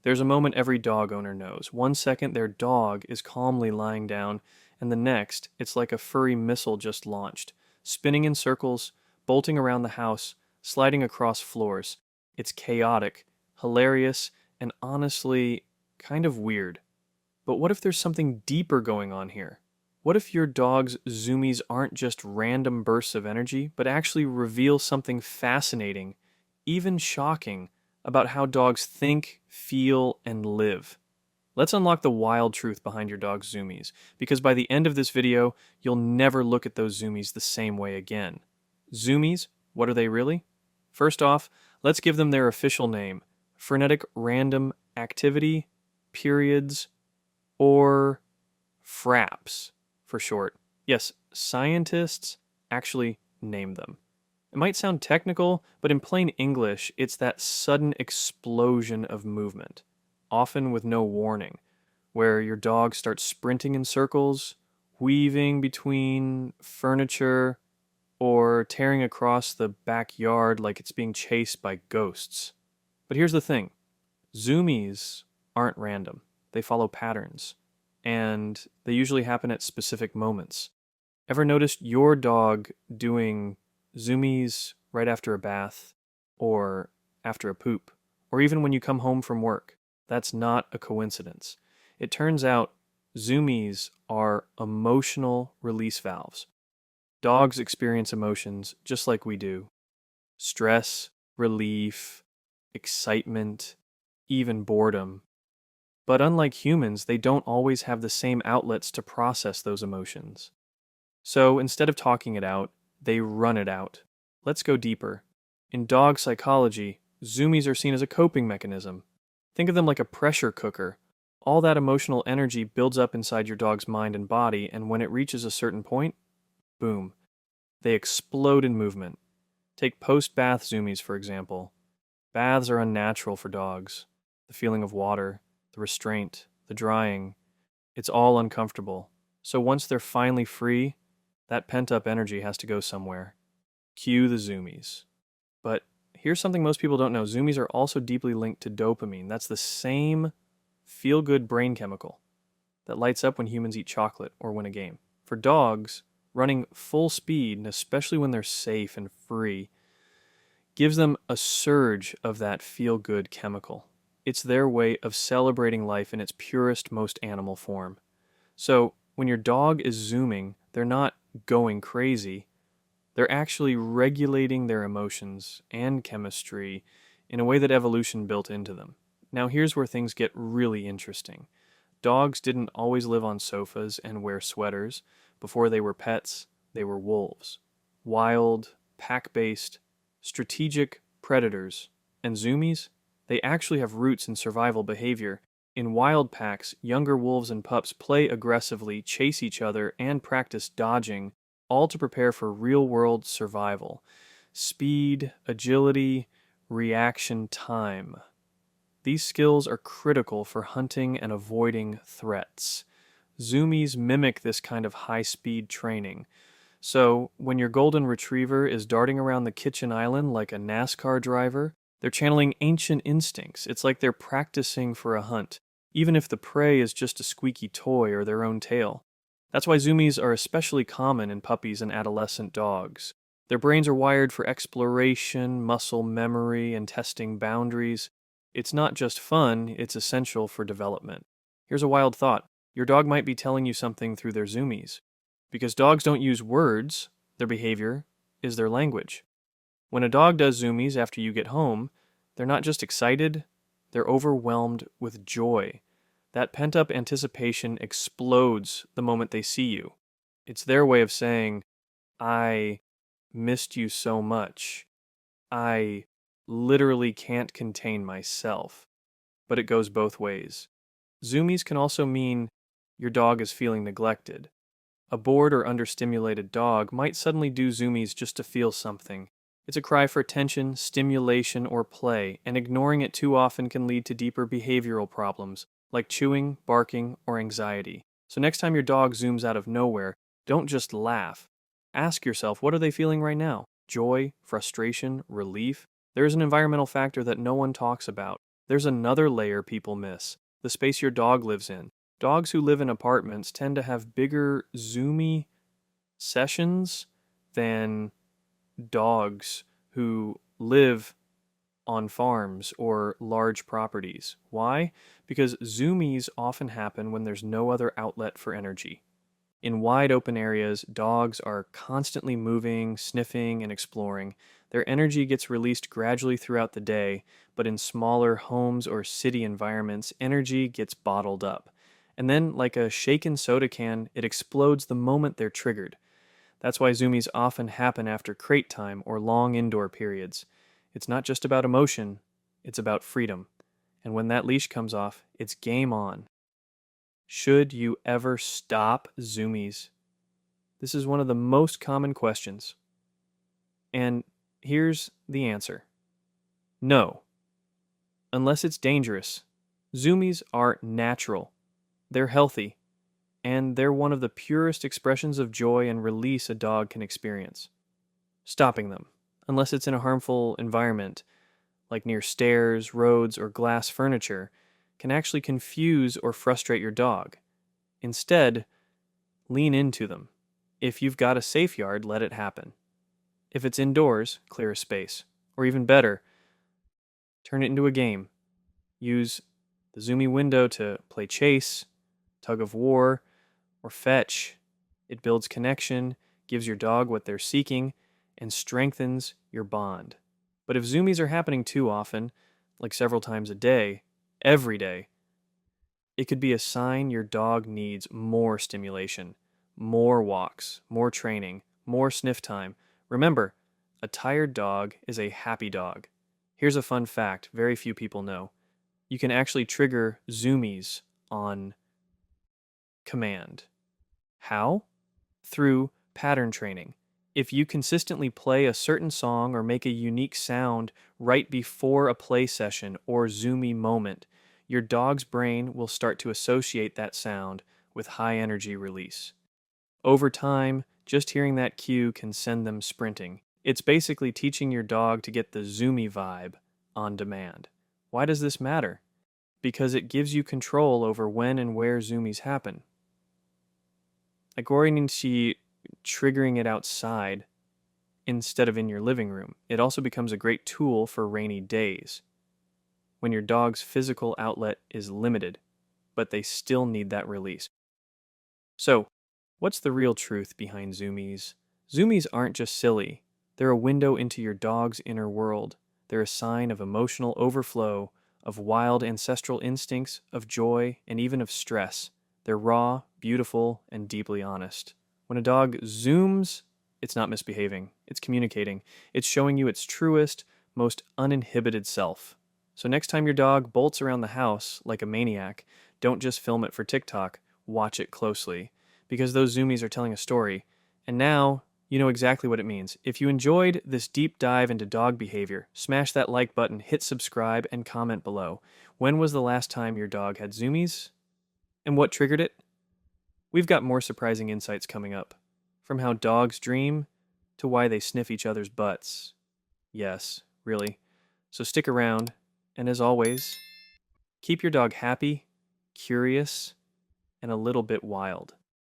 There's a moment every dog owner knows. One second, their dog is calmly lying down, and the next, it's like a furry missile just launched, spinning in circles, bolting around the house, sliding across floors. It's chaotic, hilarious, and honestly, kind of weird. But what if there's something deeper going on here? What if your dog's zoomies aren't just random bursts of energy, but actually reveal something fascinating, even shocking, about how dogs think, feel, and live? Let's unlock the wild truth behind your dog's zoomies, because by the end of this video, you'll never look at those zoomies the same way again. Zoomies, what are they really? First off, let's give them their official name: frenetic random activity periods, or FRAPs for short. Yes, scientists actually name them. It might sound technical, but in plain English, it's that sudden explosion of movement, often with no warning, where your dog starts sprinting in circles, weaving between furniture, or tearing across the backyard like it's being chased by ghosts. But here's the thing: zoomies aren't random. They follow patterns, and they usually happen at specific moments. Ever noticed your dog doing zoomies right after a bath, or after a poop, or even when you come home from work? That's not a coincidence. It turns out zoomies are emotional release valves. Dogs experience emotions just like we do: stress, relief, excitement, even boredom. But unlike humans, they don't always have the same outlets to process those emotions. So instead of talking it out, they run it out. Let's go deeper. In dog psychology, zoomies are seen as a coping mechanism. Think of them like a pressure cooker. All that emotional energy builds up inside your dog's mind and body, and when it reaches a certain point, boom, they explode in movement. Take post-bath zoomies, for example. Baths are unnatural for dogs. The feeling of water, the restraint, the drying, it's all uncomfortable. So once they're finally free, that pent-up energy has to go somewhere. Cue the zoomies. But here's something most people don't know. Zoomies are also deeply linked to dopamine. That's the same feel-good brain chemical that lights up when humans eat chocolate or win a game. For dogs, running full speed, and especially when they're safe and free, gives them a surge of that feel-good chemical. It's their way of celebrating life in its purest, most animal form. So when your dog is zooming, they're not going crazy. They're actually regulating their emotions and chemistry in a way that evolution built into them. Now here's where things get really interesting. Dogs didn't always live on sofas and wear sweaters. Before they were pets, they were wolves. Wild, pack-based, strategic predators. And zoomies? They actually have roots in survival behavior. In wild packs, younger wolves and pups play aggressively, chase each other, and practice dodging, all to prepare for real-world survival. Speed, agility, reaction time. These skills are critical for hunting and avoiding threats. Zoomies mimic this kind of high-speed training. So, when your golden retriever is darting around the kitchen island like a NASCAR driver, they're channeling ancient instincts. It's like they're practicing for a hunt, even if the prey is just a squeaky toy or their own tail. That's why zoomies are especially common in puppies and adolescent dogs. Their brains are wired for exploration, muscle memory, and testing boundaries. It's not just fun, it's essential for development. Here's a wild thought. Your dog might be telling you something through their zoomies. Because dogs don't use words, their behavior is their language. When a dog does zoomies after you get home, they're not just excited, they're overwhelmed with joy. That pent-up anticipation explodes the moment they see you. It's their way of saying, I missed you so much. I literally can't contain myself. But it goes both ways. Zoomies can also mean your dog is feeling neglected. A bored or understimulated dog might suddenly do zoomies just to feel something. It's a cry for attention, stimulation, or play, and ignoring it too often can lead to deeper behavioral problems, like chewing, barking, or anxiety. So next time your dog zooms out of nowhere, don't just laugh. Ask yourself, what are they feeling right now? Joy, frustration, relief? There is an environmental factor that no one talks about. There's another layer people miss: the space your dog lives in. Dogs who live in apartments tend to have bigger zoomy sessions than dogs who live on farms or large properties. Why? Because zoomies often happen when there's no other outlet for energy. In wide open areas, dogs are constantly moving, sniffing, and exploring. Their energy gets released gradually throughout the day, but in smaller homes or city environments, energy gets bottled up. And then, like a shaken soda can, it explodes the moment they're triggered. That's why zoomies often happen after crate time or long indoor periods. It's not just about emotion, it's about freedom. And when that leash comes off, it's game on. Should you ever stop zoomies? This is one of the most common questions. And here's the answer: no. Unless it's dangerous. Zoomies are natural, they're healthy, and they're one of the purest expressions of joy and release a dog can experience. Stopping them, unless it's in a harmful environment, like near stairs, roads, or glass furniture, can actually confuse or frustrate your dog. Instead, lean into them. If you've got a safe yard, let it happen. If it's indoors, clear a space. Or even better, turn it into a game. Use the Zoomy window to play chase, tug of war, or fetch. It builds connection, gives your dog what they're seeking, and strengthens your bond. But if zoomies are happening too often, like several times a day, every day, it could be a sign your dog needs more stimulation, more walks, more training, more sniff time. Remember, a tired dog is a happy dog. Here's a fun fact very few people know. You can actually trigger zoomies on command. How? Through pattern training. If you consistently play a certain song or make a unique sound right before a play session or zoomy moment, your dog's brain will start to associate that sound with high energy release. Over time, just hearing that cue can send them sprinting. It's basically teaching your dog to get the zoomy vibe on demand. Why does this matter? Because it gives you control over when and where zoomies happen. According to triggering it outside instead of in your living room, it also becomes a great tool for rainy days when your dog's physical outlet is limited, but they still need that release. So, what's the real truth behind zoomies? Zoomies aren't just silly. They're a window into your dog's inner world. They're a sign of emotional overflow, of wild ancestral instincts, of joy, and even of stress. They're raw, beautiful, and deeply honest. When a dog zooms, it's not misbehaving. It's communicating. It's showing you its truest, most uninhibited self. So next time your dog bolts around the house like a maniac, don't just film it for TikTok. Watch it closely, because those zoomies are telling a story. And now, you know exactly what it means. If you enjoyed this deep dive into dog behavior, smash that like button, hit subscribe, and comment below. When was the last time your dog had zoomies? And what triggered it? We've got more surprising insights coming up. From how dogs dream to why they sniff each other's butts. Yes, really. So stick around, and as always, keep your dog happy, curious, and a little bit wild.